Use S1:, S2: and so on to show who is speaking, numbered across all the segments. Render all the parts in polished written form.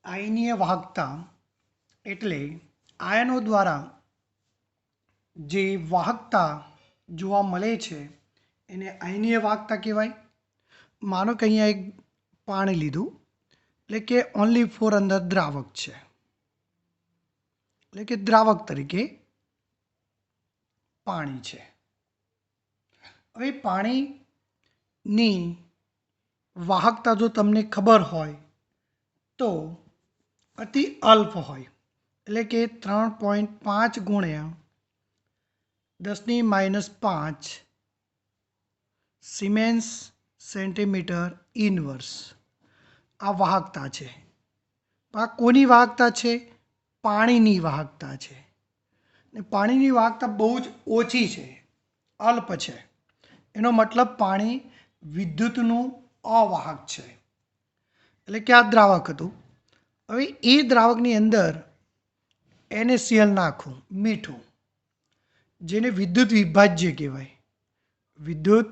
S1: આયનીય વાહકતા એટલે આયનો દ્વારા જે વાહકતા જોવા મળે છે એને આયનીય વાહકતા કહેવાય. માનો કે અહીંયા એક પાણી લીધું, એટલે કે ઓનલી ફોર અંદર દ્રાવક છે, એટલે કે દ્રાવક તરીકે પાણી છે. હવે પાણીની વાહકતા જો તમને ખબર હોય તો અતિ અલ્પ હોય, એટલે કે 3.5 ગુણ્યા 10⁻5 સિમેન્સ સેન્ટીમીટર ઇનવર્સ આ વાહકતા છે. આ કોની વાહકતા છે? પાણીની વાહકતા છે. ને પાણીની વાહકતા બહુ જ ઓછી છે, અલ્પ છે. એનો મતલબ પાણી વિદ્યુતનું અવાહક છે, એટલે કે આ દ્રાવક હતું. હવે એ દ્રાવકની અંદર NaCl નાખું, મીઠું, જેને વિદ્યુત વિભાજ્ય કહેવાય. વિદ્યુત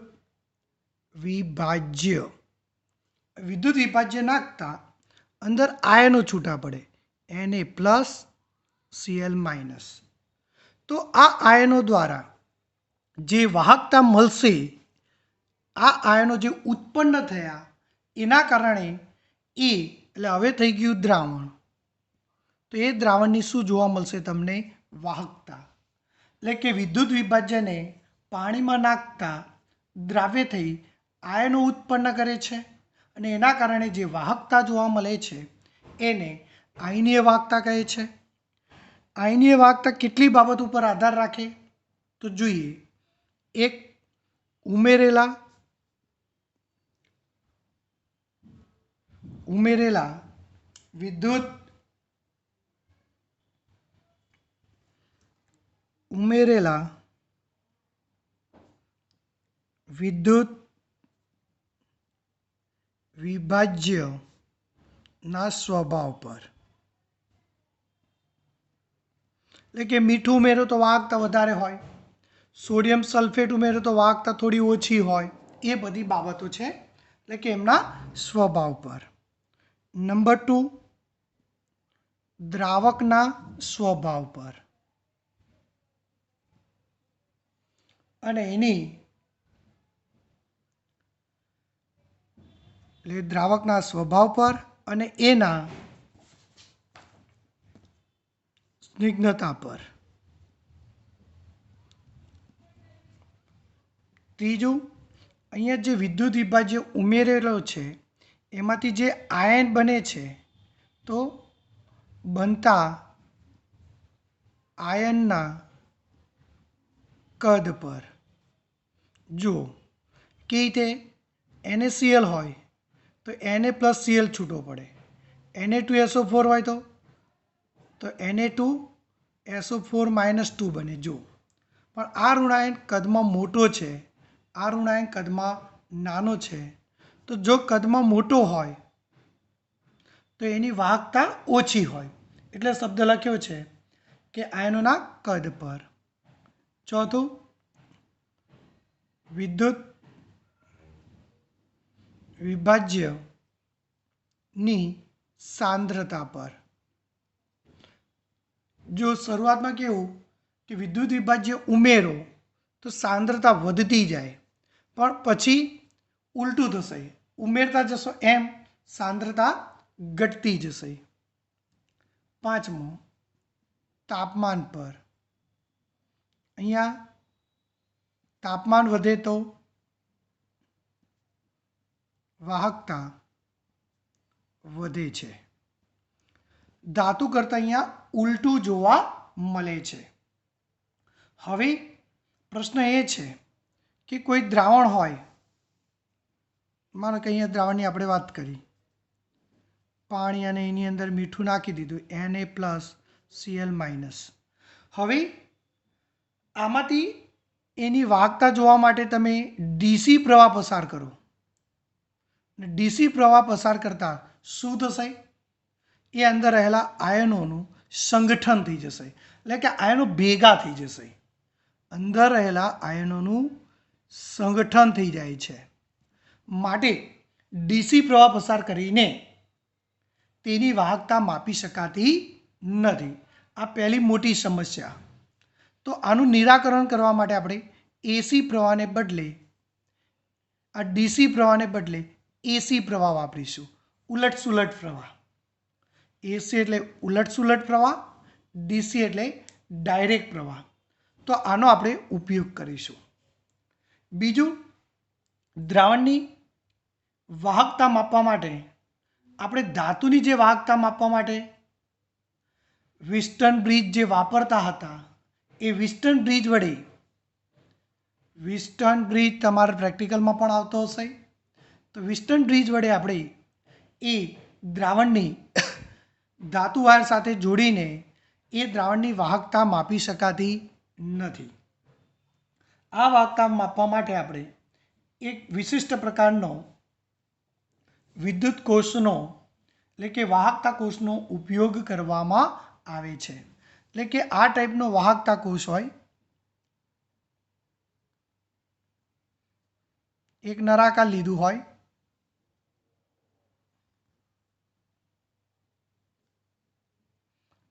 S1: વિભાજ્ય નાખતા અંદર આયનો છૂટા પડે, Na+Cl-. તો આ આયનો દ્વારા જે વાહકતા મળશે, આ આયનો જે ઉત્પન્ન થયા એના કારણે એટલે હવે થઈ ગયું દ્રાવણ. તો એ દ્રાવણની શું જોવા મળશે તમને? વાહકતા. એટલે કે વિદ્યુત વિભાજ્યને પાણીમાં નાખતા દ્રાવ્ય થઈ આયનો ઉત્પન્ન કરે છે અને એના કારણે જે વાહકતા જોવા મળે છે એને આયનીય વાહકતા કહે છે. આયનીય વાહકતા કેટલી બાબત ઉપર આધાર રાખે તો જોઈએ. એક, ઉમેરેલા વિદ્યુત વિભાજ્યના સ્વભાવ પર. એટલે કે મીઠું ઉમેરો તો વાહકતા વધારે હોય, સોડિયમ સલ્ફેટ ઉમેરો તો વાહકતા થોડી ઓછી હોય. એ બધી બાબતો છે, એટલે કે એમના સ્વભાવ પર. નંબર 2, દ્રાવકના સ્વભાવ પર અને એની એટલે દ્રાવકના સ્વભાવ પર અને એના સ્નિગ્ધતા પર. ત્રીજું, અહીંયા જે વિદ્યુત વિભાજ્ય ઉમેરેલો છે એમાંથી જે આયન બને છે તો બનતા આયનના કદ પર. જો કે રીતે NaCl હોય તો Na+Cl છૂટો પડે, Na2SO4 હોય તો Na2SO4-2 બને. જો પણ આ ઋણાયન કદમાં મોટો છે, આ ઋણાયન કદમાં નાનો છે, તો જો કદમાં મોટો હોય તો એની વાહકતા ઓછી હોય, એટલે શબ્દ લખ્યો છે કે આયનોના કદ પર. ચોથું, વિદ્યુત વિભાજ્યની સાંદ્રતા પર. જો શરૂઆતમાં કેવું કે વિદ્યુત વિભાજ્ય ઉમેરો તો સાંદ્રતા વધતી જાય, પણ પછી ઉલટું થશે, ઉમેરતા જશો એમ સાંદ્રતા ઘટતી જશે. પાંચમું, તાપમાન પર. અહીંયા તાપમાન વધે તો વાહકતા વધે છે. ધાતુ કરતાં અહીંયા ઉલટું જોવા મળે છે. હવે પ્રશ્ન એ છે કે કોઈ દ્રાવણ હોય, માનો કે અહીંયા દ્રાવણની આપણે વાત કરી, પાણી અને એની અંદર મીઠું નાખી દીધું, Na+Cl-. હવે આમાંથી એની વાહકતા જોવા માટે તમે DC પ્રવાહ પસાર કરો. DC પ્રવાહ પસાર કરતાં શું થશે? એ અંદર રહેલા આયનોનું સંગઠન થઈ જશે, એટલે કે આયનો ભેગા થઈ જશે. અંદર રહેલા આયનોનું સંગઠન થઈ જાય છે. માટે DC પ્રવાહ પસાર કરીને તેની વાહકતા માપી શકાતી નથી. આ પહેલી મોટી સમસ્યા. તો આનું નિરાકરણ કરવા માટે આપણે એસી પ્રવાહને બદલે આ ડીસી પ્રવાહને બદલે એસી પ્રવાહ વાપરીશું, ઉલટસુલટ પ્રવાહ. એસી એટલે ઉલટસુલટ પ્રવાહ, ડીસી એટલે ડાયરેક્ટ પ્રવાહ. તો આનો આપણે ઉપયોગ કરીશું. બીજું, દ્રાવણની વાહકતા માપવા માટે આપણે ધાતુની જે વાહકતા માપવા માટે વિસ્ટન બ્રિજ જે વાપરતા હતા એ વિસ્ટન બ્રિજ વડે, વિસ્ટન બ્રિજ તમારા પ્રેક્ટિકલમાં પણ આવતો હશે, તો વિસ્ટન બ્રિજ વડે આપણે એ દ્રાવણની ધાતુ વાયર સાથે જોડીને એ દ્રાવણની વાહકતા માપી શકાતી નથી. આ વાહકતા માપવા માટે આપણે એક વિશિષ્ટ પ્રકારનો વિદ્યુત કોષનો એટલે કે વાહકતા કોષનો ઉપયોગ કરવામાં આવે છે. એટલે કે આ ટાઈપનો વાહકતા કોષ હોય, એક નળાકાર લીધું હોય,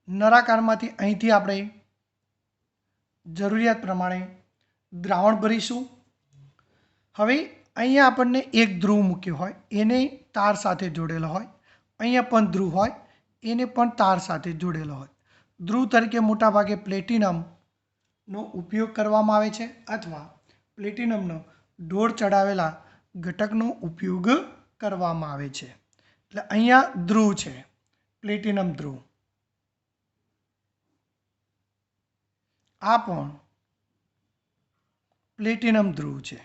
S1: નળાકારમાંથી અહીંથી આપણે જરૂરિયાત પ્રમાણે દ્રાવણ ભરીશું. હવે અહીંયા આપણને એક ધ્રુવ મૂક્યો હોય, એને તાર સાથે જોડેલો હોય, અહીંયા પણ ધ્રુવ હોય, એને પણ તાર સાથે જોડેલો હોય. ધ્રુવ તરીકે મોટાભાગે પ્લેટિનમનો ઉપયોગ કરવામાં આવે છે અથવા પ્લેટિનમનો ઢોળ ચડાવેલા ઘટકનો ઉપયોગ કરવામાં આવે છે. એટલે અહીંયા ધ્રુવ છે, પ્લેટિનમ ધ્રુવ. આ પણ પ્લેટિનમ ધ્રુવ છે.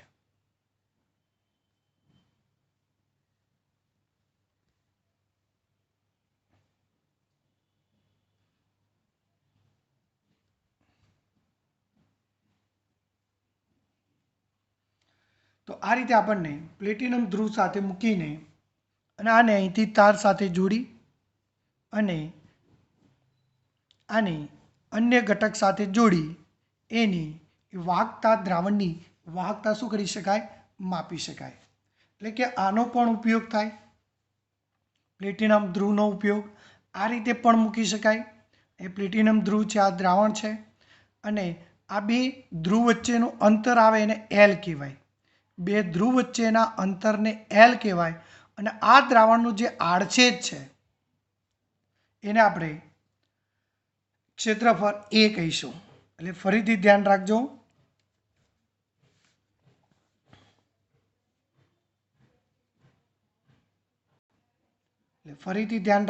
S1: તો આ રીતે આપણને પ્લેટિનમ ધ્રુવ સાથે મૂકીને અને આને અહીંથી તાર સાથે જોડી અને આને અન્ય ઘટક સાથે જોડી એની વાહકતા, દ્રાવણની વાહકતા શું કરી શકાય? માપી શકાય. એટલે કે આનો પણ ઉપયોગ થાય, પ્લેટિનમ ધ્રુવનો ઉપયોગ આ રીતે પણ મૂકી શકાય. એ પ્લેટિનમ ધ્રુવ છે, આ દ્રાવણ છે, અને આ બે ધ્રુવ વચ્ચેનું અંતર આવે એને એલ કહેવાય. બે ધ્રુવ વચ્ચેના અંતરને એલ કહેવાય. અને આ દ્રાવણનું જે આડછેદ છે એને આપણે ક્ષેત્રફળ એ કહીશું. એટલે ફરીથી ધ્યાન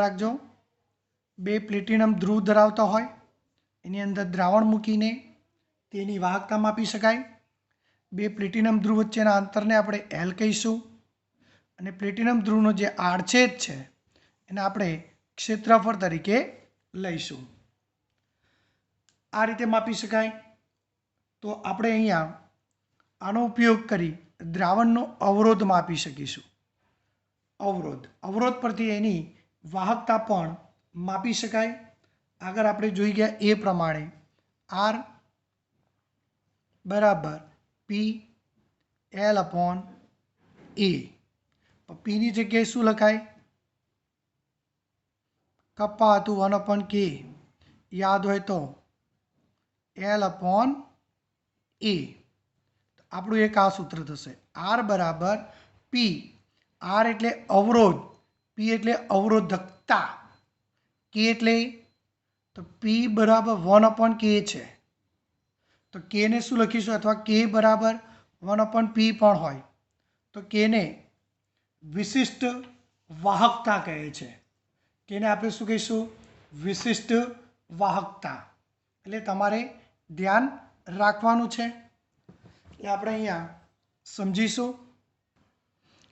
S1: રાખજો, બે પ્લેટિનમ ધ્રુવ ધરાવતા હોય એની અંદર દ્રાવણ મૂકીને તેની વાહકતા માપી શકાય. બે પ્લેટિનમ ધ્રુવ વચ્ચેના અંતરને આપણે એલ કહીશું અને પ્લેટિનમ ધ્રુવનો જે આડછેદ છે એને આપણે ક્ષેત્રફળ તરીકે લઈશું. આ રીતે માપી શકાય. તો આપણે અહીંયા આનો ઉપયોગ કરી દ્રાવણનો અવરોધ માપી શકીશું. અવરોધ પરથી એની વાહકતા પણ માપી શકાય. આગળ આપણે જોઈ ગયા એ પ્રમાણે આર બરાબર પી એલ અપોન એ. પીની જગ્યાએ શું લખાય? કપ્પા હતું 1/k, યાદ હોય તો એલ અપોન એ. આપણું એક આ સૂત્ર થશે, આર બરાબર પી. આર એટલે અવરોધ, પી એટલે અવરોધકતા, કે એટલે તો પી બરાબર 1/k છે. તો કેને શું લખીશું? અથવા કે બરાબર 1/p પણ હોય તો કેને વિશિષ્ટ વાહકતા કહે છે. કેને આપણે શું કહીશું? વિશિષ્ટ વાહકતા. એટલે તમારે ધ્યાન રાખવાનું છે. એટલે આપણે અહીંયા સમજીશું.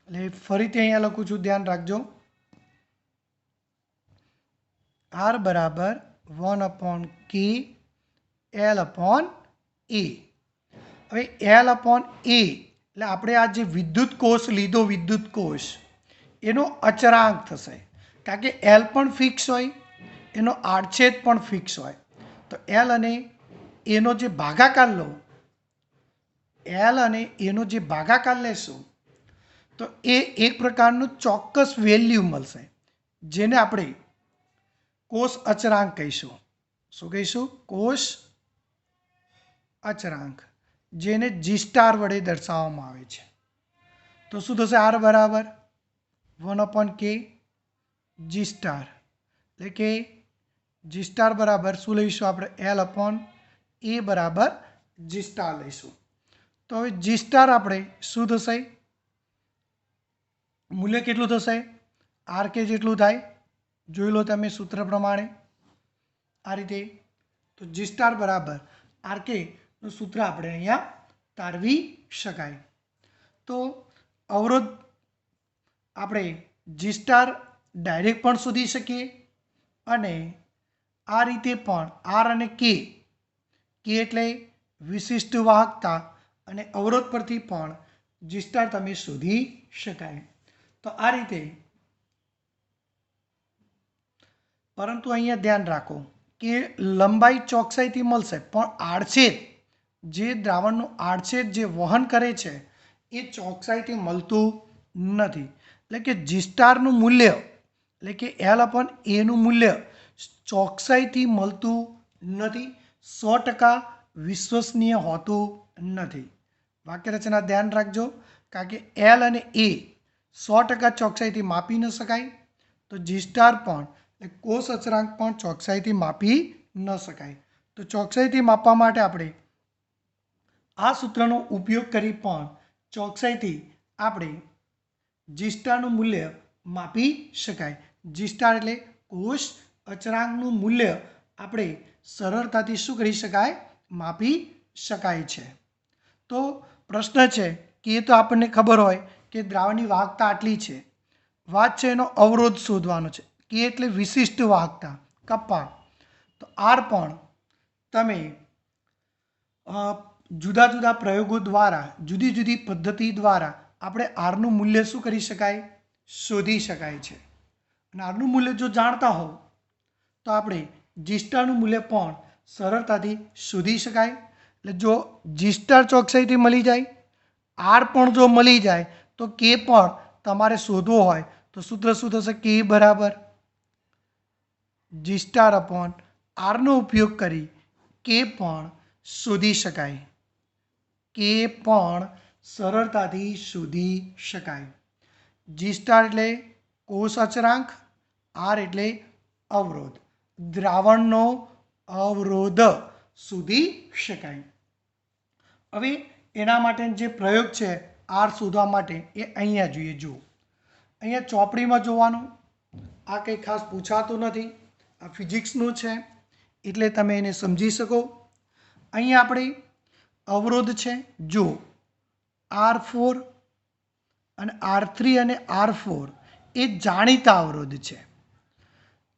S1: એટલે ફરીથી અહીંયા લખું છું, ધ્યાન રાખજો. આર બરાબર 1/k એલ અપોન એ. હવે એલ અપોન એ એટલે આપણે આ જે વિદ્યુત કોષ લીધો, વિદ્યુત કોષ એનો અચળાંક થશે. કારણ કે એલ પણ ફિક્સ હોય, એનો આડછેદ પણ ફિક્સ હોય. તો એલ અને એનો જે ભાગાકાર લો, એલ અને એનો જે ભાગાકાર લેશો તો એ એક પ્રકારનું ચોક્કસ વેલ્યુ મળશે, જેને આપણે કોષ અચળાંક કહીશું. શું કહીશું? કોષ અચળાંક, જેને G સ્ટાર વડે દર્શાવવામાં આવે છે. તો શું થશે? R બરાબર 1/k G સ્ટાર, એટલે કે G સ્ટાર બરાબર શું લઈશું આપણે? L/A બરાબર G સ્ટાર લઈશું. તો હવે G સ્ટાર આપણે શું થશે? મૂલ્ય કેટલું થશે? RK જેટલું થાય. જોઈ લો તમે સૂત્ર પ્રમાણે આ રીતે. તો G સ્ટાર બરાબર RK નું સૂત્ર આપણે અહીંયા તારવી શકાય. તો અવરોધ આપણે G સ્ટાર ડાયરેક્ટ પણ શોધી શકીએ અને આ રીતે પણ R અને K એટલે વિશિષ્ટ વાહકતા અને અવરોધ પરથી પણ G સ્ટાર તમે શોધી શકાય. તો આ રીતે, પરંતુ અહીંયા ધ્યાન રાખો કે લંબાઈ ચોકસાઈથી મળશે, પણ આડછેદ, જે દ્રાવણનું આડછેદ જે વહન કરે છે એ ચોકસાઈથી મળતું નથી. એટલે કે G સ્ટારનું મૂલ્ય, એટલે કે L/A નું મૂલ્ય ચોકસાઈથી મળતું નથી, 100% વિશ્વસનીય હોતું નથી. વાક્ય રચના ધ્યાન રાખજો, કારણ કે L અને A 100% ચોકસાઈથી માપી ન શકાય, તો G સ્ટાર પણ કોષ અચળાંક પણ ચોકસાઈથી માપી ન શકાય. તો ચોકસાઈથી માપવા માટે આપણે આ સૂત્રનો ઉપયોગ કરી પણ ચોકસાઈથી આપણે G સ્ટારનું મૂલ્ય માપી શકાય. G સ્ટાર એટલે કોષ અચળાંકનું મૂલ્ય આપણે સરળતાથી શું કરી શકાય? માપી શકાય છે. તો પ્રશ્ન છે કે એ તો આપણને ખબર હોય કે દ્રાવણની વાહકતા આટલી છે. વાત છે એનો અવરોધ શોધવાનો છે. કે એટલે વિશિષ્ટ વાહકતા, કપ્પા. તો R પણ તમે જુદા જુદા પ્રયોગો દ્વારા, જુદી જુદી પદ્ધતિ દ્વારા આપણે આરનું મૂલ્ય શું કરી શકાય? શોધી શકાય છે. અને આરનું મૂલ્ય જો જાણતા હોવ તો આપણે G સ્ટારનું મૂલ્ય પણ સરળતાથી શોધી શકાય. એટલે જો G સ્ટાર ચોકસાઈથી મળી જાય, R પણ જો મળી જાય, તો K પણ તમારે શોધવો હોય તો સૂત્ર શું થશે? K બરાબર G સ્ટાર/R નો ઉપયોગ કરી K પણ શોધી શકાય. K પણ સરળતાથી શોધી શકાય. G સ્ટાર એટલે કોષ અચળાંક, R એટલે અવરોધ, દ્રાવણનો અવરોધ શોધી શકાય. હવે એના માટે જે પ્રયોગ છે R શોધવા માટે એ અહીંયા જોઈએ. જુઓ, અહીંયા ચોપડીમાં જોવાનું, આ કંઈ ખાસ પૂછાતું નથી, આ ફિઝિક્સનું છે એટલે તમે એને સમજી શકો. અહીંયા આપણે અવરોધ છે, જો R4 અને R3 અને R4 એ જાણીતા અવરોધ છે.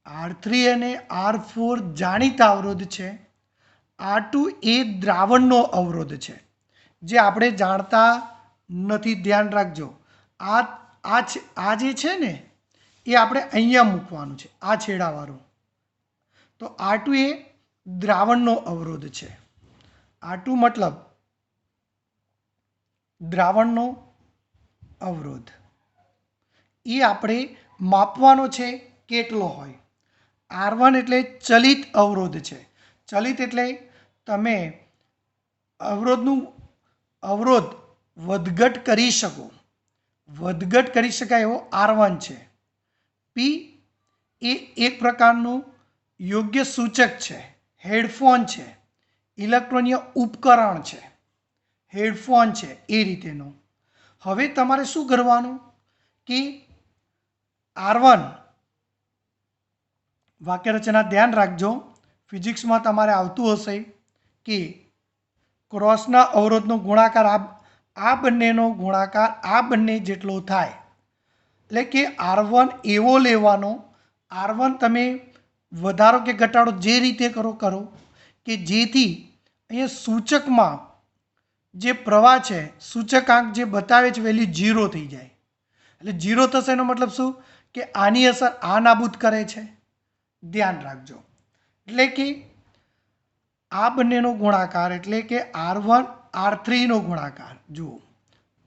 S1: R3 અને R4 જાણીતા અવરોધ છે. R2 એ દ્રાવણનો અવરોધ છે, જે આપણે જાણતા નથી. ધ્યાન રાખજો, આ જે છે ને એ આપણે અહીંયા મૂકવાનું છે, આ છેડાવાળું. તો R2 એ દ્રાવણનો અવરોધ છે. R2 મતલબ દ્રાવણનો અવરોધ. એ આપણે માપવાનો છે કેટલો હોય. R1 એટલે ચલિત અવરોધ છે. ચલિત એટલે તમે અવરોધ વધઘટ કરી શકો, વધઘટ કરી શકાય એવો R1 છે. P એ એક પ્રકારનું યોગ્ય સૂચક છે, હેડફોન છે, ઇલેક્ટ્રોનિક ઉપકરણ છે, હેડફોન છે એ રીતેનો. હવે તમારે શું કરવાનું કે R1, વાક્ય રચના ધ્યાન રાખજો, ફિઝિક્સમાં તમારે આવતું હશે કે ક્રોસના અવરોધનો ગુણાકાર આ બંનેનો ગુણાકાર આ બંને જેટલો થાય. એટલે કે R1 એવો લેવાનો, R1 તમે વધારો કે ઘટાડો જે રીતે કરો કે જેથી અહીંયા સૂચકમાં જે પ્રવાહ છે, સૂચકાંક જે બતાવે છે વેલ્યુ 0 થઈ જાય. એટલે 0 થશે એનો મતલબ શું? કે આની અસર આ નાબૂદ કરે છે. ધ્યાન રાખજો, એટલે કે આ બંનેનો ગુણાકાર, એટલે કે R1 R3 નો ગુણાકાર, જુઓ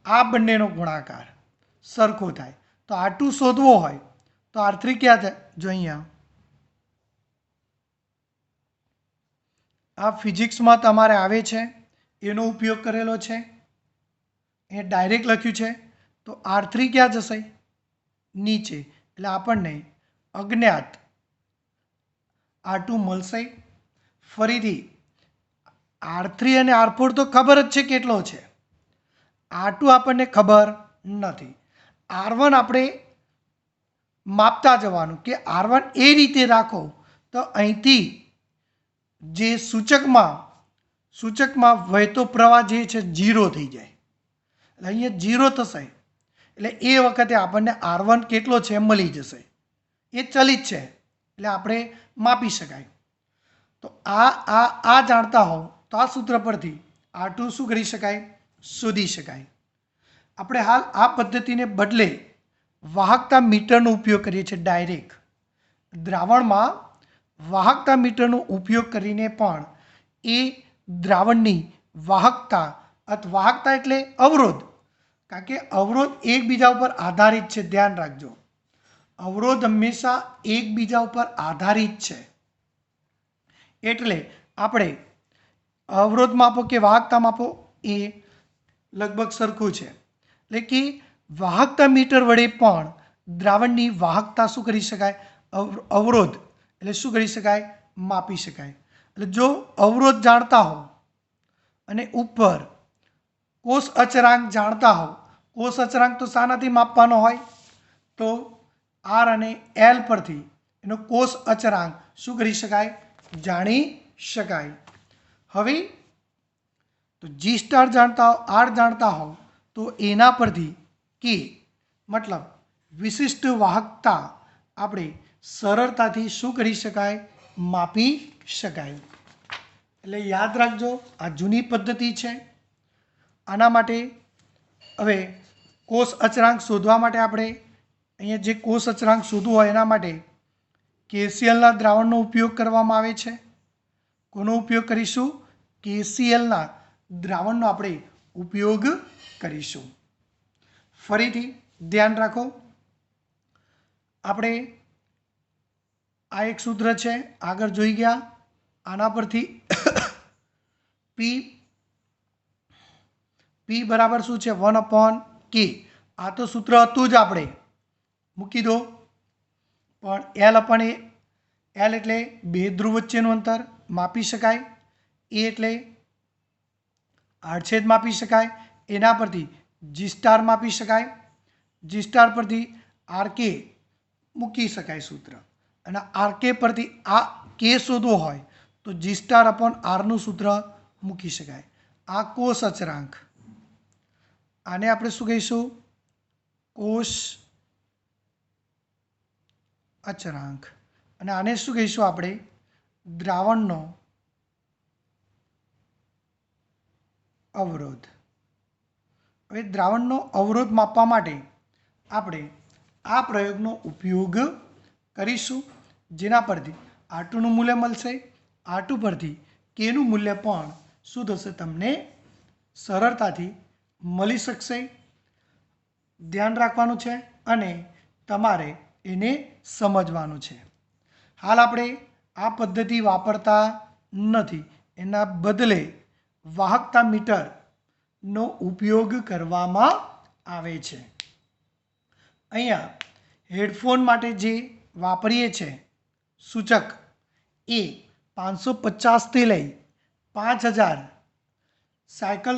S1: આ બંનેનો ગુણાકાર સરખો થાય. તો R2 શોધવો હોય તો R3 ક્યાં થાય? જો અહીંયા આ ફિઝિક્સમાં તમારે આવે છે, એનો ઉપયોગ કરેલો છે. એ ડાયરેક્ટ લખ્યું છે. તો R3 ક્યાં જશે? નીચે. એટલે આપણને અજ્ઞાત R2 મળશે. ફરીથી R3 અને R4 તો ખબર જ છે કેટલો છે. R2 આપણને ખબર નથી. R1 આપણે માપતા જવાનું કે R1 એ રીતે રાખો તો અહીંથી જે સૂચકમાં વહેતો પ્રવાહ જે છે 0 થઈ જાય. એટલે અહીંયા 0 થશે. એટલે એ વખતે આપણને R1 કેટલો છે મળી જશે. એ ચલિત છે એટલે આપણે માપી શકાય. તો આ જાણતા હોવ તો આ સૂત્ર પરથી R2 શું કરી શકાય? શોધી શકાય. આપણે હાલ આ પદ્ધતિને બદલે વાહકતા મીટરનો ઉપયોગ કરીએ છીએ. ડાયરેક્ટ દ્રાવણમાં વાહકતા મીટરનો ઉપયોગ કરીને પણ એ દ્રાવણની વાહકતા અથવા વાહકતા એટલે અવરોધ, કારણ કે અવરોધ એકબીજા ઉપર આધારિત છે. ધ્યાન રાખજો, અવરોધ હંમેશા એકબીજા ઉપર આધારિત છે. એટલે આપણે અવરોધ માપો કે વાહકતા માપો એ લગભગ સરખું છે. એટલે કે વાહકતા મીટર વડે પણ દ્રાવણની વાહકતા શું કરી શકાય? અવરોધ એટલે શું કરી શકાય? માપી શકાય. એટલે જો અવરોધ જાણતા હો અને ઉપર કોષ અચળાંક જાણતા હો, કોષ અચળાંક તો શાનાથી માપવાનો હોય? તો R અને L પરથી એનો કોષ અચળાંક શું કરી શકાય? જાણી શકાય. હવે તો G સ્ટાર જાણતા હો, R જાણતા હો તો એના પરથી કે મતલબ વિશિષ્ટ વાહકતા આપણે સરળતાથી શું કરી શકાય? માપી શકાય. એટલે યાદ રાખજો, આ જૂની પદ્ધતિ છે. આના માટે હવે કોષ અચળાંક શોધવા માટે આપણે અહીંયા જે કોષ અચળાંક શોધવું હોય એના માટે KClના દ્રાવણનો ઉપયોગ કરવામાં આવે છે. કોનો ઉપયોગ કરીશું? KClના દ્રાવણનો આપણે ઉપયોગ કરીશું. ફરીથી ધ્યાન રાખો, આપણે આ એક સૂત્ર છે, આગળ જોઈ ગયા. આના પરથી P બરાબર શું છે? 1/K. આ તો સૂત્ર હતું જ, આપણે મૂકી દો. પણ L એટલે બે ધ્રુવ વચ્ચેનું અંતર માપી શકાય. એ એટલે આડછેદ માપી શકાય. એના પરથી G સ્ટાર માપી શકાય. G સ્ટાર પરથી RK મૂકી શકાય સૂત્ર. અને RK પરથી આ K શોધવો હોય તો G સ્ટાર અપોન Rનું સૂત્ર મૂકી શકાય. આ કોષ અચળાંક, આને આપણે શું કહીશું? કોષ અચળાંક. અને આને શું કહીશું આપણે? દ્રાવણનો અવરોધ. હવે દ્રાવણનો અવરોધ માપવા માટે આપણે આ પ્રયોગનો ઉપયોગ કરીશું, જેના પરથી R2 નું મૂલ્ય મળશે. R2 પરથી Kનું મૂલ્ય પણ શું થશે? તમને સરળતાથી મળી શકશે. ધ્યાન રાખવાનું છે અને તમારે એને સમજવાનું છે. હાલ આપણે આ પદ્ધતિ વાપરતા નથી, એના બદલે વાહકતા મીટરનો ઉપયોગ કરવામાં આવે છે. અહીંયા હેડફોન માટે જે વાપરીએ છીએ સૂચક એ 550થી લઈ 5000 સાયકલ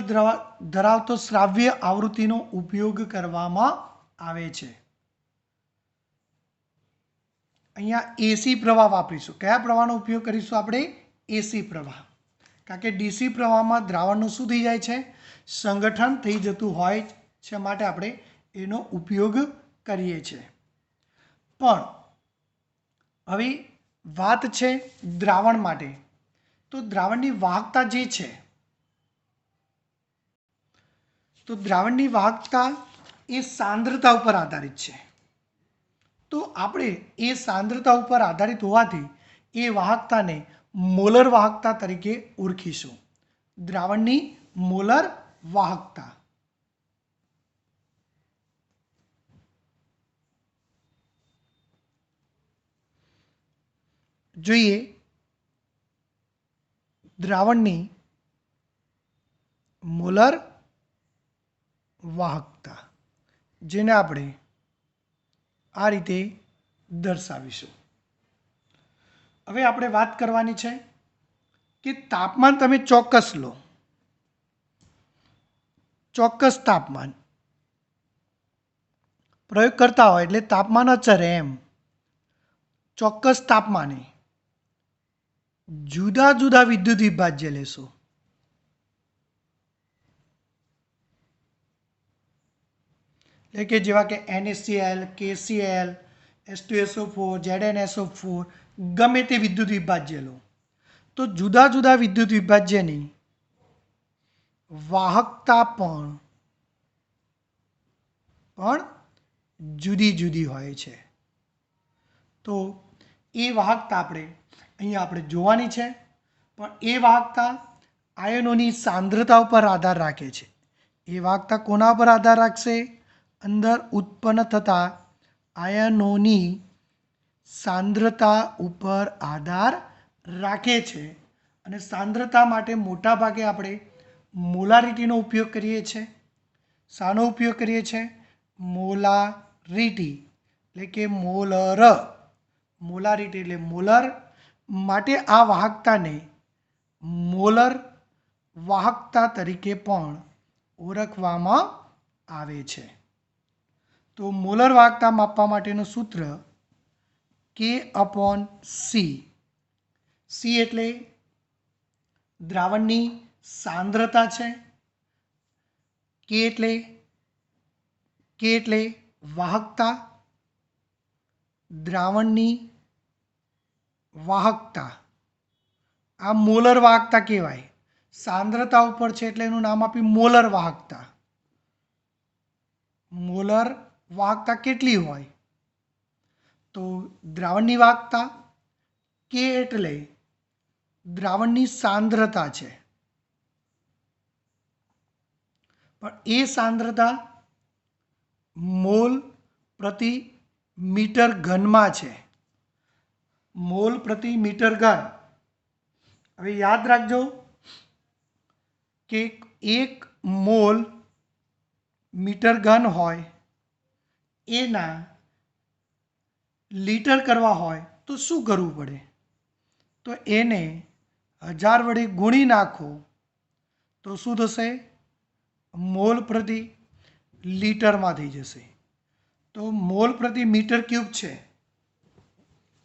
S1: ધરાવતો શ્રાવ્ય આવૃત્તિનો ઉપયોગ કરવામાં આવે છે. અહીંયા એસી પ્રવાહ વાપરીશું. કયા પ્રવાહનો ઉપયોગ કરીશું આપણે? એસી પ્રવાહ. કારણ કે ડીસી પ્રવાહમાં દ્રાવણનું શું થઈ જાય છે? સંગઠન થઈ જતું હોય છે, માટે આપણે એનો ઉપયોગ કરીએ છીએ. પણ હવે વાત છે દ્રાવણ માટે. તો દ્રાવણની વાહકતા જે છે, તો દ્રાવણની વાહકતા એ સાંદ્રતા ઉપર આધારિત છે. તો આપણે એ સાંદ્રતા ઉપર આધારિત હોવાથી એ વાહકતાને મોલર વાહકતા તરીકે ઓળખીશું. દ્રાવણની મોલર વાહકતા. જોઈએ દ્રાવણની મોલર વાહકતા, જેને આપણે આ રીતે દર્શાવીશું. હવે આપણે વાત કરવાની છે કે તાપમાન તમે ચોક્કસ લો, ચોક્કસ તાપમાન પ્રયોગ કરતા હોય એટલે તાપમાન અચર એમ. ચોક્કસ તાપમાને જુદા જુદા વિદ્યુત વિભાજ્ય લેશો. એટલે કે જેવા કે NaCl, KCl, H2SO4, ZnSO4 ગમે તે વિદ્યુત વિભાજ્ય લો, તો જુદા જુદા વિદ્યુત વિભાજ્યની વાહકતા પણ જુદી જુદી હોય છે. તો એ વાહકતા આપણે જોવાની છે. પણ એ વાહકતા આયનોની સાંદ્રતા ઉપર આધાર રાખે છે. એ વાહકતા કોના પર આધાર રાખશે? અંદર ઉત્પન્ન થતા આયનોની સાંદ્રતા ઉપર આધાર રાખે છે. અને સાંદ્રતા માટે મોટા ભાગે આપણે મોલારિટીનો ઉપયોગ કરીએ છીએ. શાનો ઉપયોગ કરીએ છીએ? મોલારિટી એટલે કે મોલર. મોલારિટી એટલે મોલર. માટે આ વાહકતાને મોલર વાહકતા તરીકે પણ ઓળખવામાં આવે છે. તો મોલર વાહકતા માપવા માટેનું સૂત્ર K/C. C એટલે દ્રાવણની સાંદ્રતા છે. K એટલે વાહકતા, દ્રાવણની વાહકતા. આ મોલર વાહકતા કહેવાય. સાંદ્રતા ઉપર છે એટલે એનું નામ આપ્યું મોલર વાહકતા. મોલર વાહકતા કેટલી હોય? તો દ્રાવણની વાહકતા. K એટલે દ્રાવણની સાંદ્રતા છે. પણ એ સાંદ્રતા મોલ પ્રતિ મીટર ઘનમાં છે. મોલ પ્રતિ મીટર ઘન. હવે યાદ રાખજો કે 1 મોલ મીટર ઘન હોય એના લીટર કરવા હોય તો શું કરવું પડે? તો એને 1000 વડે ગુણી નાખો તો શું થશે? મોલ પ્રતિ લીટરમાં થઈ જશે. તો મોલ પ્રતિ મીટર ક્યુબ છે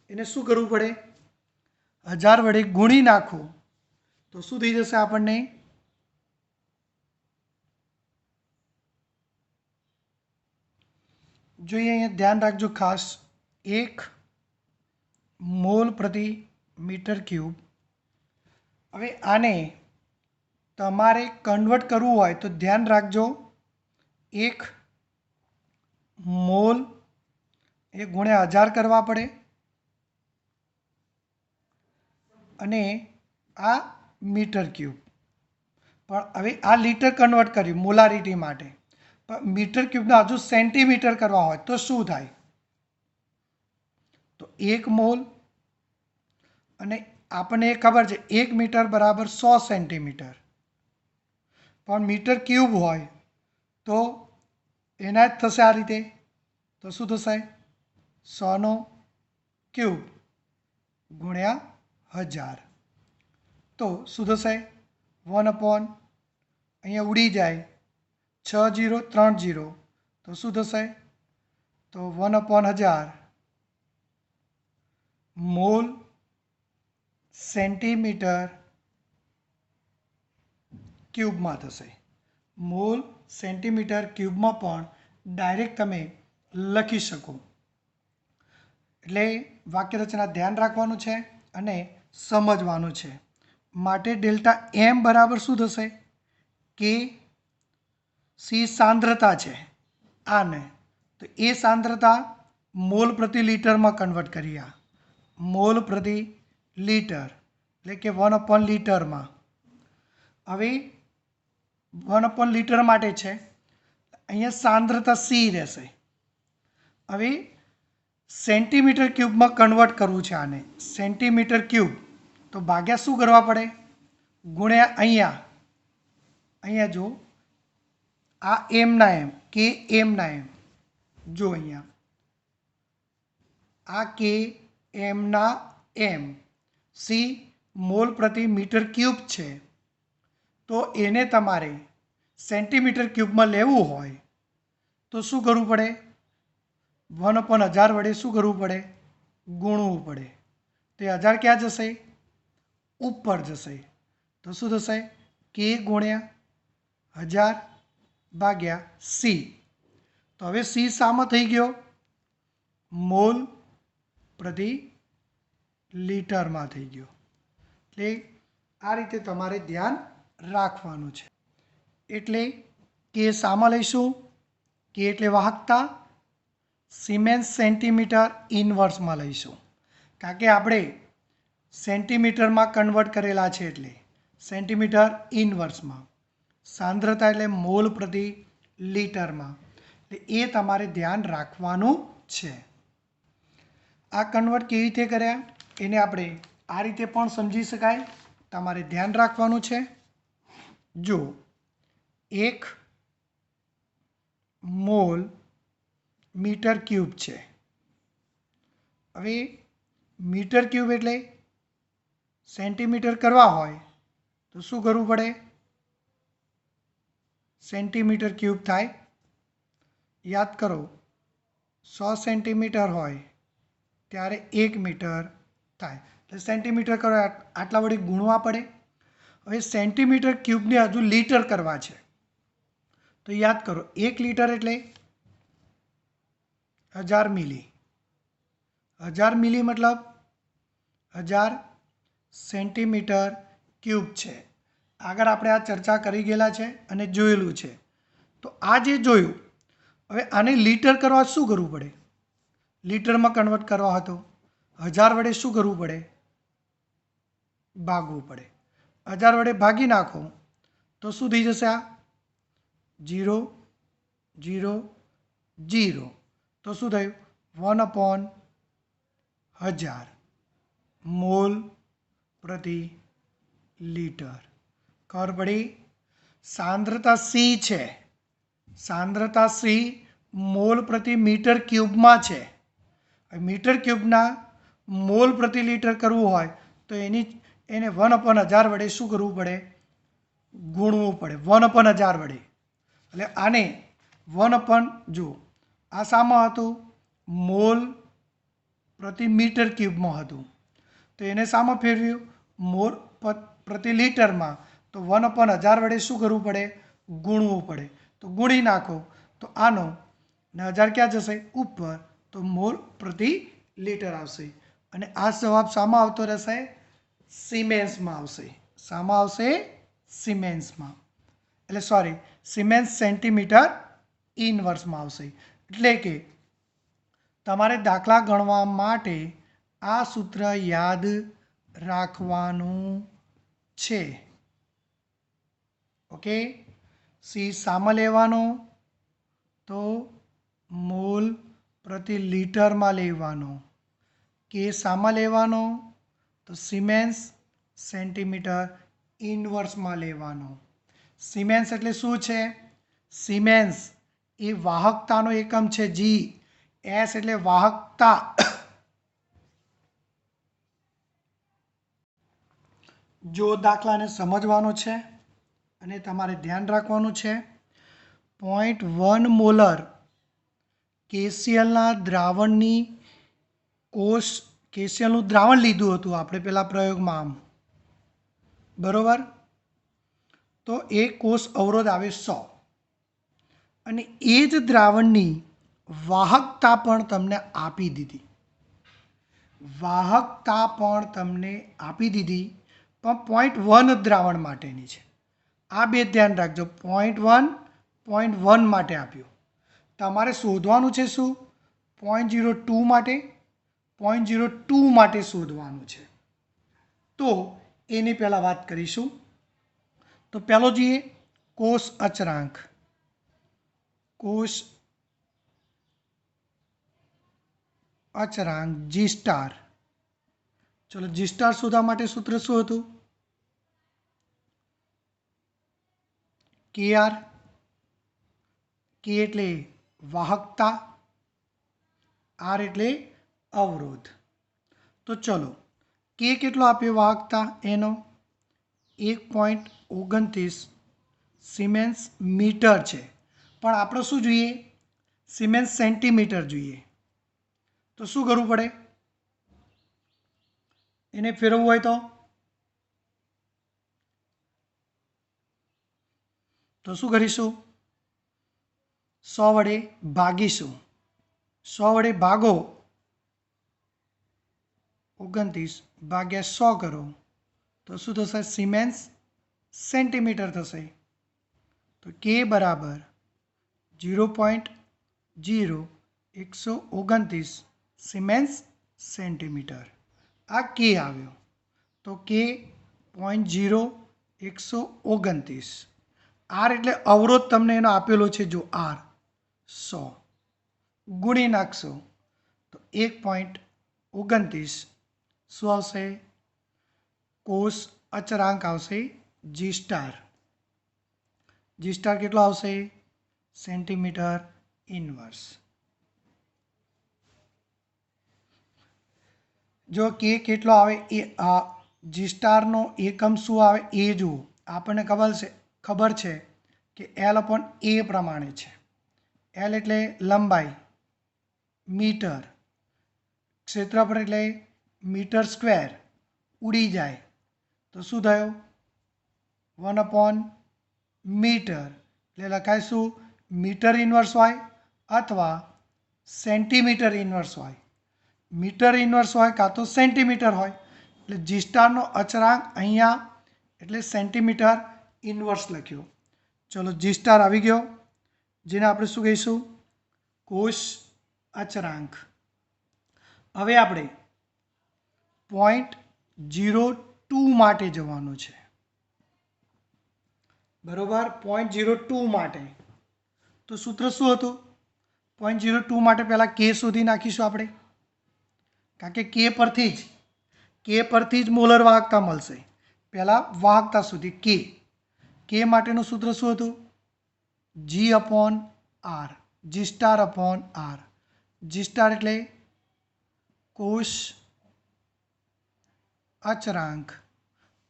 S1: એને શું કરવું પડે? 1000 વડે ગુણી નાખો તો શું થઈ જશે? આપણને જોઈએ, અહીંયા ધ્યાન રાખજો ખાસ, 1 મોલ પ્રતિ મીટર ક્યુબ. હવે આને તમારે કન્વર્ટ કરવું હોય તો ધ્યાન રાખજો, 1 મોલ એ ગુણ્યા 1000 કરવા પડે. અને આ મીટર ક્યુબ. પણ હવે આ લીટર કન્વર્ટ કર્યું મોલારિટી માટે. પણ મીટર ક્યુબના હજુ સેન્ટીમીટર કરવા હોય તો શું થાય? તો 1 મોલ અને આપણને ખબર છે 1 મીટર બરાબર 100 સેન્ટીમીટર. પણ મીટર ક્યુબ હોય તો એના જ થશે આ રીતે. તો શું થશે? 100 નો ક્યુબ ગુણ્યા 1000. તો શું થશે? 1/, અહીંયા ઉડી જાય 6 0 3 0. તો શું થશે? તો 1/1000 મોલ સેન્ટીમીટર ક્યુબમાં થશે. મોલ સેન્ટીમીટર ક્યુબમાં પણ ડાયરેક્ટ તમે લખી શકો. એટલે વાક્ય રચના ધ્યાન રાખવાનું છે અને સમજવાનું છે. માટે ડેલ્ટા એમ બરાબર શું થશે? કે સી સાંદ્રતા છે આને, તો એ સાંદ્રતા મોલ પ્રતિ લીટરમાં કન્વર્ટ કરી. આ મોલ પ્રતિ લીટર એટલે કે 1/, લીટરમાં. હવે 1/, લીટર માટે છે, અહીંયા સાંદ્રતા સી રહેશે. હવે સેન્ટીમીટર ક્યુબમાં કન્વર્ટ કરવું છે આને. સેન્ટીમીટર ક્યુબ તો ભાગ્યા શું કરવા પડે? ગુણ્યા અહીંયા જો આ એમના એમ કે એમના એમ, જો અહીંયા આ કે એમના એમ, સી મોલ પ્રતિ મીટર ક્યુબ છે, તો એને તમારે સેન્ટીમીટર ક્યુબમાં લેવું હોય તો શું કરવું પડે? 1/1000 વડે શું કરવું પડે? ગુણવું પડે. તો 1000 ક્યાં જશે? ઉપર જશે. તો શું થશે? કે ગુણ્યા 1000 ભાગ્યા સી. તો હવે સી શામાં થઈ ગયો? મોલ પ્રતિ લીટરમાં થઈ ગયો. એટલે આ રીતે તમારે ધ્યાન રાખવાનું છે. એટલે કે શામાં લઈશું? કે એટલે વાહકતા, સિમેન્સ સેન્ટીમીટર ઇનવર્સમાં લઈશું, કારણ કે આપણે સેન્ટીમીટરમાં કન્વર્ટ કરેલા છે. એટલે સેન્ટીમીટર ઇનવર્સમાં, સાંદ્રતા એટલે મોલ પ્રતિ લીટરમાં. એટલે એ તમારે ધ્યાન રાખવાનું છે. આ કન્વર્ટ કેવી રીતે કર્યા એને આપણે આ રીતે પણ સમજી શકાય. તમારે ધ્યાન રાખવાનું છે. જો 1 મોલ મીટર ક્યુબ છે. હવે મીટર ક્યુબ એટલે સેન્ટીમીટર કરવા હોય તો શું કરવું પડે? સેન્ટીમીટર ક્યુબ થાય. યાદ કરો, 100 સેન્ટીમીટર હોય ત્યારે 1 મીટર થાય. એટલે સેન્ટીમીટર કરો આટલા વડે ગુણવા પડે. હવે સેન્ટીમીટર ક્યુબને હજુ લીટર કરવા છે તો યાદ કરો, 1 લીટર એટલે 1000 મિલી. 1000 મિલી મતલબ 1000 સેન્ટીમીટર ક્યુબ છે. આગળ આપણે આ ચર્ચા કરી ગયેલા છે અને જોયેલું છે. તો આ જે જોયું, હવે આને લીટર કરવા શું કરવું પડે? લીટરમાં કન્વર્ટ કરવા હતો 1000 વડે શું કરવું પડે? ભાગવું પડે. 1000 વડે ભાગી નાખો તો શું થઈ જશે? આ 0 0 0. તો શું થયું? 1/1000 મોલ પ્રતિ લીટર. ખબર પડી? સાંદ્રતા સી છે. સાંદ્રતા સી મોલ પ્રતિ મીટર ક્યુબમાં છે. મીટર ક્યુબના મોલ પ્રતિ લીટર કરવું હોય તો એને 1/1000 વડે શું કરવું પડે? ગુણવું પડે 1/1000 વડે. એટલે આને 1 જો આ શામાં હતું? મોલ પ્રતિ મીટર ક્યુબમાં હતું. તો એને શામાં ફેરવ્યું? મોલ પ્રતિ લીટરમાં. તો 1/1000 વડે શું કરવું પડે? ગુણવું પડે. તો ગુણી નાખો તો આનો ને 1000 ક્યાં જશે? ઉપર. તો મોલ પ્રતિ લીટર આવશે. અને આ જવાબ શામાં આવતો રહેશે? સિમેન્સમાં આવશે. શામાં આવશે? સિમેન્સમાં. એટલે સોરી, સિમેન્સ સેન્ટીમીટર ઇનવર્સમાં આવશે. એટલે કે તમારે દાખલા ગણવા માટે આ સૂત્ર યાદ રાખવાનું છે. ઓકે. સી શામાં લેવાનો? તો મોલ પ્રતિ લીટરમાં લેવાનો. કે શામાં લેવાનો? તો સિમેન્સ સેન્ટીમીટર ઇનવર્સમાં લેવાનો. સિમેન્સ એટલે શું છે? સિમેન્સ એ વાહકતાનો એકમ છે. જી. એસ એટલે વાહકતા. જો દાખલાને સમજવાનો છે અને તમારે ધ્યાન રાખવાનું છે. 0.1 મોલર કેસીએલના દ્રાવણની કેસીએલનું દ્રાવણ લીધું હતું આપણે પેલા પ્રયોગમાં આમ, બરોબર? તો એ કોષ અવરોધ આવે 100 અને એ જ દ્રાવણની વાહકતા પણ તમને આપી દીધી. વાહકતા પણ તમને આપી દીધી, પણ 0.1 દ્રાવણ માટેની છે. આ બે ધ્યાન રાખજો. 0.1 માટે આપ્યું. તમારે શોધવાનું છે શું? 0.02 માટે. 0.02 માટે શોધવાનું છે. તો એની પહેલાં વાત કરીશું. તો પહેલો જોઈએ કોષ અચળાંક. કોષ અચળાંક જી સ્ટાર. ચલો, જી સ્ટાર શોધવા માટે સૂત્ર શું હતું? કે આર, કે એટલે વાહકતા, આર એટલે અવરોધ. તો ચલો કે કેટલો આપ્યો વાહકતા એનો 1.29 સિમેન્સ મીટર છે, પણ આપણે શું જોઈએ? સિમેન્સ સેન્ટીમીટર જોઈએ. તો શું કરવું પડે? એને ફેરવવું હોય તો શું કરીશું? 100 વડે ભાગીશું. 100 વડે ભાગો 29 ભાગ્યા 100 કરો તો શું થશે? સિમેન્સ સેન્ટીમીટર થશે. તો કે બરાબર 0.0129 સિમેન્સ સેન્ટીમીટર. આ કે આવ્યો. તો કે 0.0129. આર એટલે અવરોધ તમને એનો આપેલો છે, જો આર 100 ગુણી નાખશો તો 1.29 શું આવશે? કોષ અચળાંક આવશે જી સ્ટાર. જી સ્ટાર કેટલો આવશે? Centimetre inverse. જો કે કેટલો આવે એ જી સ્ટારનો એકમ શું આવે એ જુઓ. આપણને ખબર છે કે એલ અપોન એ પ્રમાણે છે. એલ એટલે લંબાઈ, મીટર, ક્ષેત્રફળ એટલે મીટર સ્ક્વેર, ઉડી જાય તો શું થયું? 1/મીટર. એટલે લખાઈશું મીટર ઇન્વર્સ હોય અથવા સેન્ટીમીટર ઇન્વર્સ હોય. મીટર ઇન્વર્સ હોય કાં તો સેન્ટીમીટર હોય. એટલે જી સ્ટારનો અચળાંક અહીંયા એટલે સેન્ટીમીટર ઇન્વર્સ લખ્યો. ચલો જી સ્ટાર આવી ગયો, જેને આપણે શું કહીશું? કોષ અચળાંક. હવે આપણે 0.02 માટે જવાનું છે, બરોબર? 0.02 માટે તો સૂત્ર શું હતું? 0.02 માટે પહેલાં કે શોધી નાખીશું આપણે, કારણ કે કે પરથી જ મોલર વાહકતા મળશે. પહેલાં વાહકતા સુધી કે માટેનું સૂત્ર શું હતું? જી અપોન આર, જી સ્ટાર અપોન આર. જી સ્ટાર એટલે કોષ અચળાંક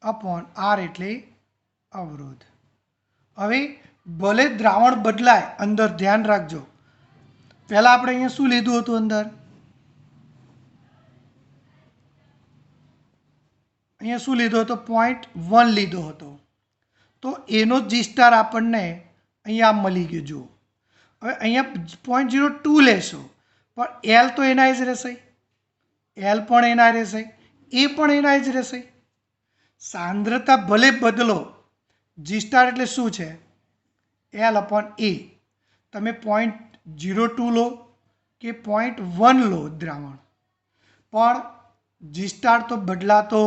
S1: અપોન આર એટલે અવરોધ. હવે ભલે દ્રાવણ બદલાય, અંદર ધ્યાન રાખજો. પહેલાં આપણે અહીંયા શું લીધું હતું? અંદર અહીંયા શું લીધો હતો? 0.1 લીધો હતો. તો એનો જી સ્ટાર આપણને અહીંયા મળી ગયો. જુઓ, હવે અહીંયા 0.02 લેશો પણ એલ તો એના જ રહેશે, એલ પણ એના રહેશે, એ પણ એના જ રહેશે. સાંદ્રતા ભલે બદલો, જી સ્ટાર એટલે શું છે? એલ અપોન એ. તમે 0.02 લો કે 0.1 લો દ્રાવણ, પણ જી સ્ટાર તો બદલાતો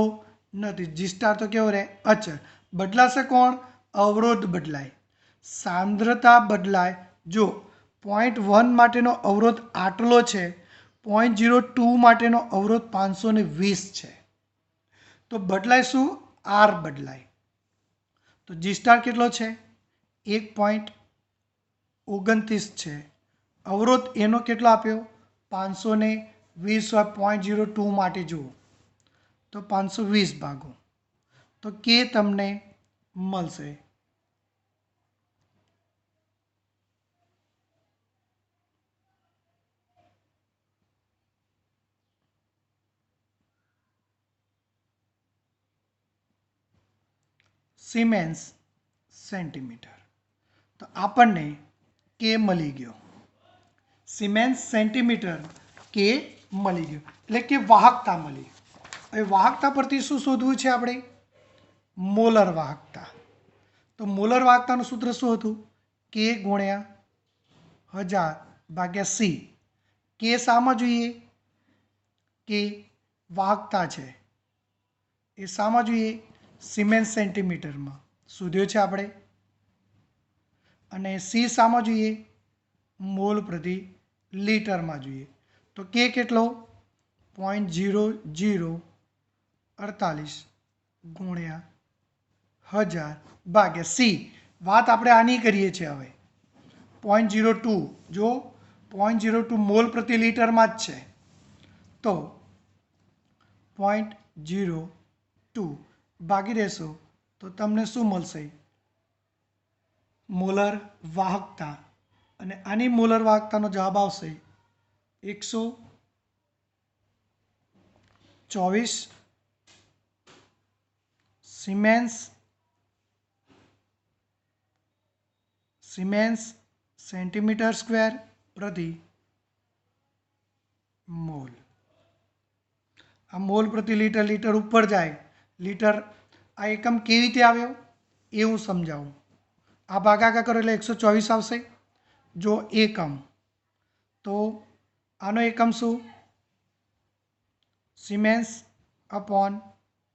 S1: નથી. જી સ્ટાર તો કેવો રહે? અચળ. બદલાશે કોણ? અવરોધ બદલાય, સાંદ્રતા બદલાય. જો 0.1 માટેનો અવરોધ આટલો છે, 0.02 માટેનો અવરોધ 520 છે. તો બદલાય શું? આર બદલાય. તો જી સ્ટાર કેટલો છે? 1.29 છે. અવરોધ એનો કેટલો આપ્યો? 520 હોય 0.02 માટે. જુઓ તો 520 ભાગો તો કે તમને મળશે. Siemens centimetre. તો આપણને કે મળી ગયો. સિમેન્સ સેન્ટીમીટર કે મળી ગયો, એટલે કે વાહકતા મળી. હવે વાહકતા પરથી શું શોધવું છે આપણે? મોલર વાહકતા. તો મોલર વાહકતાનું સૂત્ર શું હતું? કે ગુણ્યા 1000 ભાગ્યા સી. કે શામાં જોઈએ? કે વાહકતા છે એ શામાં જોઈએ? સિમેન્સ સેન્ટીમીટરમાં શોધ્યો છે આપણે. અને સી શામાં જોઈએ? મોલ પ્રતિ લીટરમાં જોઈએ. તો કે કેટલો? 0.0048 ગુણ્યા 1000 ભાગ્યા સી. વાત આપણે આની કરીએ છીએ હવે 0.02 જો 0.02 મોલ પ્રતિ લીટરમાં જ છે તો 0.02 ભાગી દેશો તો તમને શું મળશે મોલર વાહકતા અને આની મોલર વાહકતાનો જવાબ આવશે 124 સિમેન્સ સેન્ટીમીટર સ્ક્વેર પ્રતિ મોલ. આ મોલ પ્રતિ લીટર લીટર ઉપર જાય લીટર આ એકમ કેવી રીતે આવ્યો એ હું સમજાવું. આ ભાગાકાર કરો એટલે 124 આવશે. જો એકમ તો આનો એકમ શું સિમેન્સ અપોન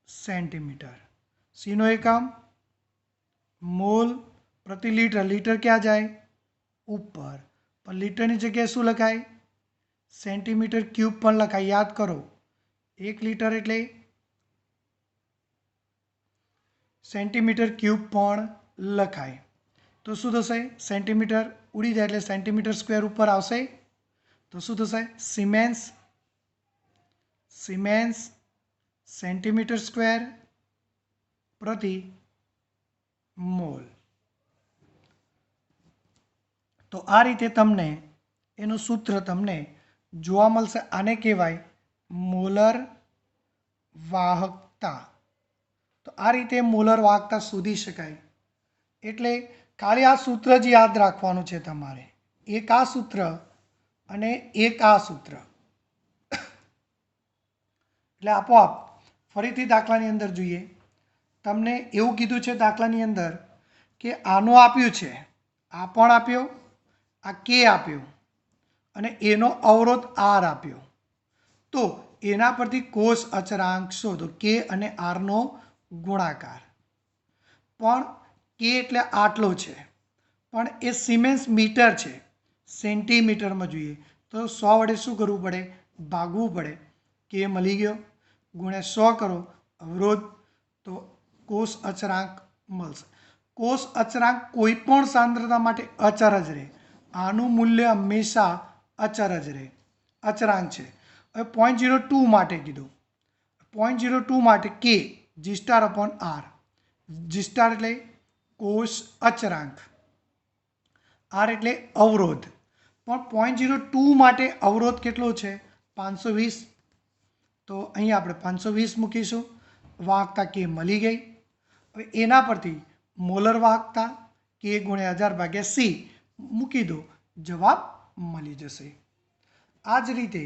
S1: સેન્ટીમીટર. સીનો એકમ મોલ પ્રતિ લીટર લીટર ક્યાં જાય ઉપર પણ લીટરની જગ્યાએ શું લખાય સેન્ટીમીટર ક્યુબ પણ લખાય. યાદ કરો 1 લીટર એટલે સેન્ટીમીટર ક્યુબ પણ લખાય. તો શું થશે સેન્ટીમીટર ઉડી જાય એટલે સેન્ટીમીટર સ્ક્વેર ઉપર આવશે તો શું થશે સિમેન્સ સેન્ટીમીટર સ્ક્વેર પ્રતિ મોલ. તો આ રીતે તમને એનું સૂત્ર તમને જોવા મળશે. આને કહેવાય મોલર વાહકતા. તો આ રીતે મોલર વાહકતા શોધી શકાય. એટલે ખાલી આ સૂત્ર જ યાદ રાખવાનું છે તમારે. એક આ સૂત્ર અને એક આ સૂત્ર એટલે આપોઆપ ફરીથી દાખલાની અંદર જોઈએ. તમને એવું કીધું છે દાખલાની અંદર કે આનો આપ્યું છે આ પણ આપ્યો આ કે આપ્યો અને એનો અવરોધ આર આપ્યો. તો એના પરથી કોષ અચળાંક શોધો કે અને આરનો ગુણાકાર. પણ કે એટલે આટલો છે પણ એ સિમેન્સ મીટર છે સેન્ટીમીટરમાં જોઈએ તો 100 વડે શું કરવું પડે ભાગવું પડે. કે મળી ગયો ગુણ્યા 100 કરો અવરોધ તો કોષ અચળાંક મળશે. કોષ અચળાંક કોઈ પણ સાંદ્રતા માટે અચળ જ રહે. આનું મૂલ્ય હંમેશા અચળ જ રહે અચળાંક છે. હવે 0.02 માટે કીધું 0.02 માટે કે જી સ્ટાર અપોન આર. જી સ્ટાર એટલે કોષ અચળાંક આર એટલે અવરોધ. પણ 0.02 માટે અવરોધ કેટલો છે 520. તો અહીં આપણે 520 મૂકીશું. વાહકતા કે મળી ગઈ. હવે એના પરથી મોલર વાહકતા કે ગુણ્યા 1000 ભાગ્યા સી મૂકી દો જવાબ મળી જશે. આ જ રીતે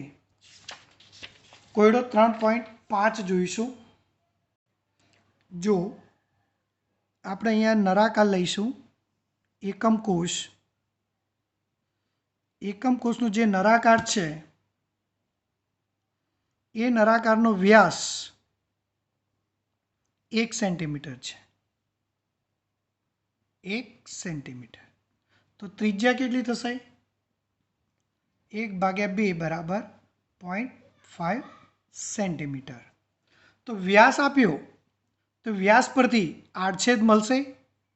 S1: કોયડો 3.5 જોઈશું. જો આપણે અહીંયા નળાકાર લઈશું એકમ કોષનું જે નળાકાર છે એ નળાકારનો વ્યાસ 1 સેન્ટીમીટર છે 1 સેન્ટીમીટર. તો ત્રિજ્યા કેટલી થશે 1/2 બરાબર 0.5 સેન્ટીમીટર. તો વ્યાસ આપ્યો તો વ્યાસ પરથી આડછેદ મળશે.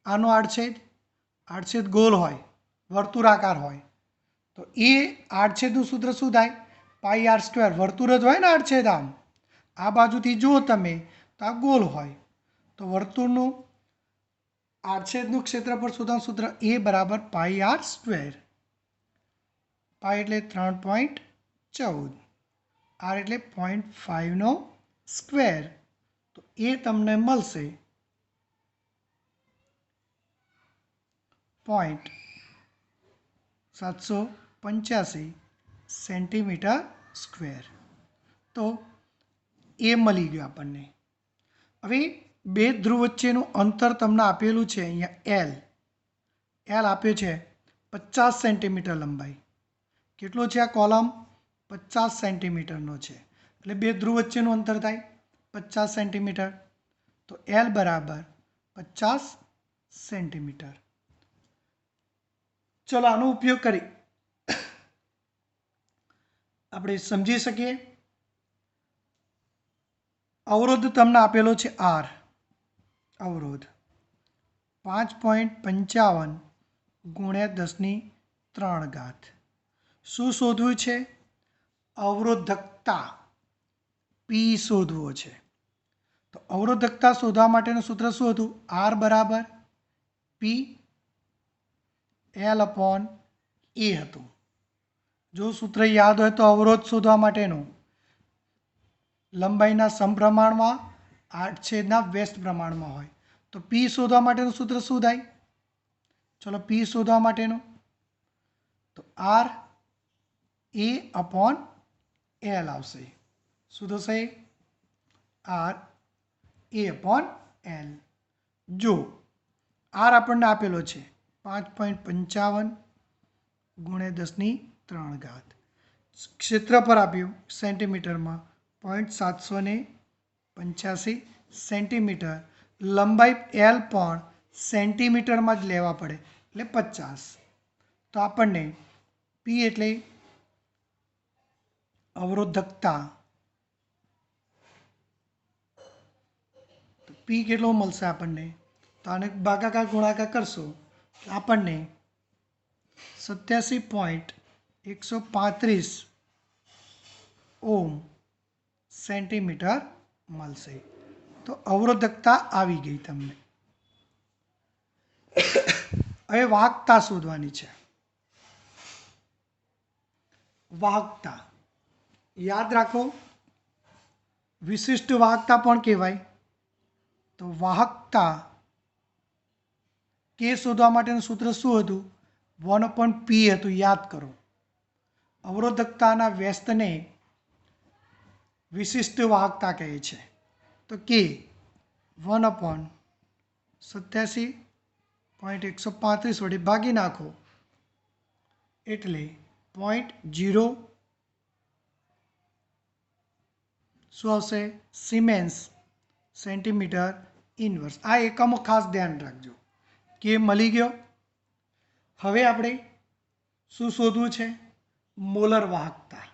S1: આનો આડછેદ ગોલ હોય વર્તુળાકાર હોય તો એ આડછેદનું સૂત્ર શું થાય પાઈ આર સ્ક્વેર. વર્તુળ જ હોય ને આડછેદ આમ આ બાજુથી જુઓ તમે તો આ ગોલ હોય તો વર્તુળનું આડછેદનું ક્ષેત્રફળ શોધવાનું સૂત્ર એ બરાબર પાઈ આર સ્ક્વેર. પાઈ એટલે 3.14 આર એટલે 0.5નો સ્ક્વેર. તો એ તમને મળશે 0.785 સેન્ટીમીટર સ્ક્વેર. તો એ મળી ગયું આપણને. હવે બે ધ્રુવ વચ્ચેનું અંતર તમને આપેલું છે અહીંયા એલ આપ્યો છે 50 સેન્ટીમીટર લંબાઈ. કેટલો છે આ કોલમ 50 સેન્ટીમીટરનો છે એટલે બે ધ્રુવ વચ્ચેનું અંતર થાય 50 સેન્ટીમીટર. તો એલ બરાબર 50 સેન્ટીમીટર. ચલો આનો ઉપયોગ કરી આપણે સમજી શકીએ. અવરોધ તમને આપેલો છે આર અવરોધ 5.55 ગુણ્યા 10⁻³ શું શોધવું છે? અવરોધકતા પી શોધવો છે. તો અવરોધકતા શોધવા માટેનું સૂત્ર શું હતું? આર બરાબર પી એલ અપોન એ હતું. જો સૂત્ર યાદ હોય તો અવરોધ શોધવા માટેનું લંબાઈના સમપ્રમાણમાં 8/ના વ્યસ્ત પ્રમાણમાં હોય તો પી શોધવા માટેનું સૂત્ર શું થાય? ચલો પી શોધવા માટેનું તો આર એ અપોન એલ આવશે. શું થશે? આર એ અપોન એલ. જો આર આપણને આપેલો છે 5.55 ગુણ્યા 10⁻³. ક્ષેત્રફળ આપ્યું સેન્ટીમીટરમાં 0.785 સેન્ટીમીટર. લંબાઈ એલ પણ સેન્ટીમીટરમાં જ લેવા પડે એટલે 50. તો આપણને પી એટલે અવરોધકતા પી કેટલો મળશે આપણને? તો આને ભાગાકાર ગુણાકાર કરશો આપણને 87.135 ઓહ્મ સેન્ટીમીટર મળશે. તો અવરોધકતા આવી ગઈ તમને. હવે વાહકતા શોધવાની છે. વાહકતા યાદ રાખો, વિશિષ્ટ વાહકતા પણ કહેવાય. તો વાહકતા કે શોધવા માટેનું સૂત્ર શું હતું? 1/p હતું. યાદ કરો. અવરોધકતાના વ્યસ્તને વિશિષ્ટ વાહકતા કહે છે. તો કે 1/87.135 વડે ભાગી નાખો એટલે 0.0 શું આવશે? Siemens centimetre inverse. આ એકમો ખાસ ધ્યાન રાખજો કે મળી ગયો. હવે આપણે શું શોધવું છે? મોલર વાહકતા.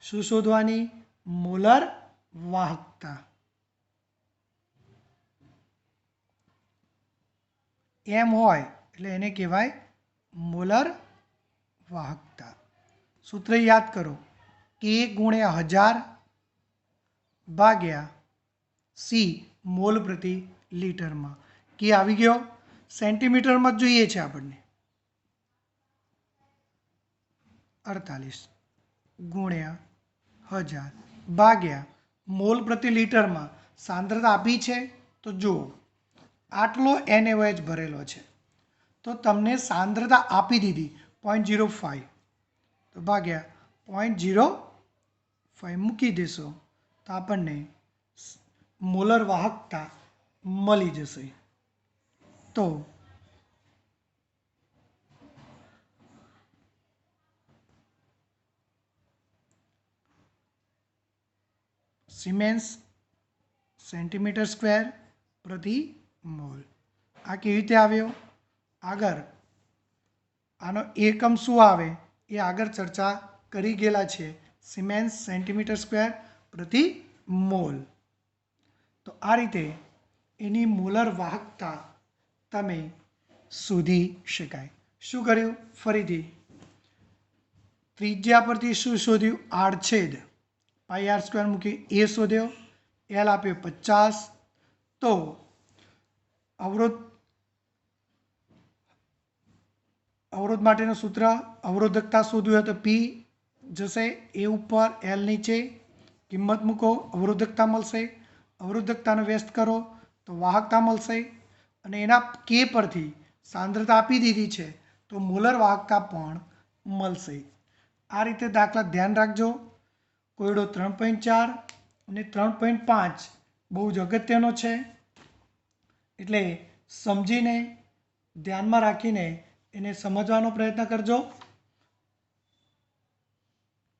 S1: શું શોધવાની? મોલર વાહકતા. એમ હોય એટલે એને કહેવાય મોલર વાહકતા. સૂત્ર યાદ કરો, કે ગુણ્યા 1000 ભાગ્યા સી મોલ પ્રતિ લીટરમાં. કે આવી ગયો. સેન્ટીમીટરમાં જ જોઈએ છે આપણને. 48 ગુણ્યા 1000 ભાગ્યા મોલ પ્રતિ લીટરમાં. સાંદ્રતા આપી છે તો જુઓ આટલો NaOH ભરેલો છે તો તમને સાંદ્રતા આપી દીધી 0.05 તો ભાગ્યા 0.05 મૂકી દેશો તો આપણને મોલર વાહકતા મળી જશે. તો સિમેન્સ સેન્ટીમીટર સ્ક્વેર પ્રતિ મોલ. આ કેવી રીતે આવ્યો? આગળ આનો એકમ શું આવે એ આગળ ચર્ચા કરી ગયેલા છે. સિમેન્સ સેન્ટીમીટર સ્ક્વેર પ્રતિ મોલ. તો આ રીતે એની મોલર વાહકતા તમે શોધી શકાય. શું કર્યું? ફરીથી ત્રિજ્યા પરથી શું શોધ્યું? આડછેદ πr² મૂકી એ શોધ્યો. એલ આપ્યો 50. તો અવરોધ માટેનું સૂત્ર અવરોધકતા શોધવું હોય તો પી જશે એ ઉપર, એલ નીચે. કિંમત મૂકો, અવરોધકતા મળશે. અવરોધકતાને વ્યસ્ત કરો તો વાહકતા મળશે. અને એના કે પરથી સાંદ્રતા આપી દીધી છે તો મોલર વાહકતા પણ મળશે. આ રીતે દાખલા ધ્યાન રાખજો. કોયડો 3.4 અને 3.5 બહુ જ અગત્યનો છે. એટલે સમજીને ધ્યાનમાં રાખીને એને સમજવાનો પ્રયત્ન કરજો.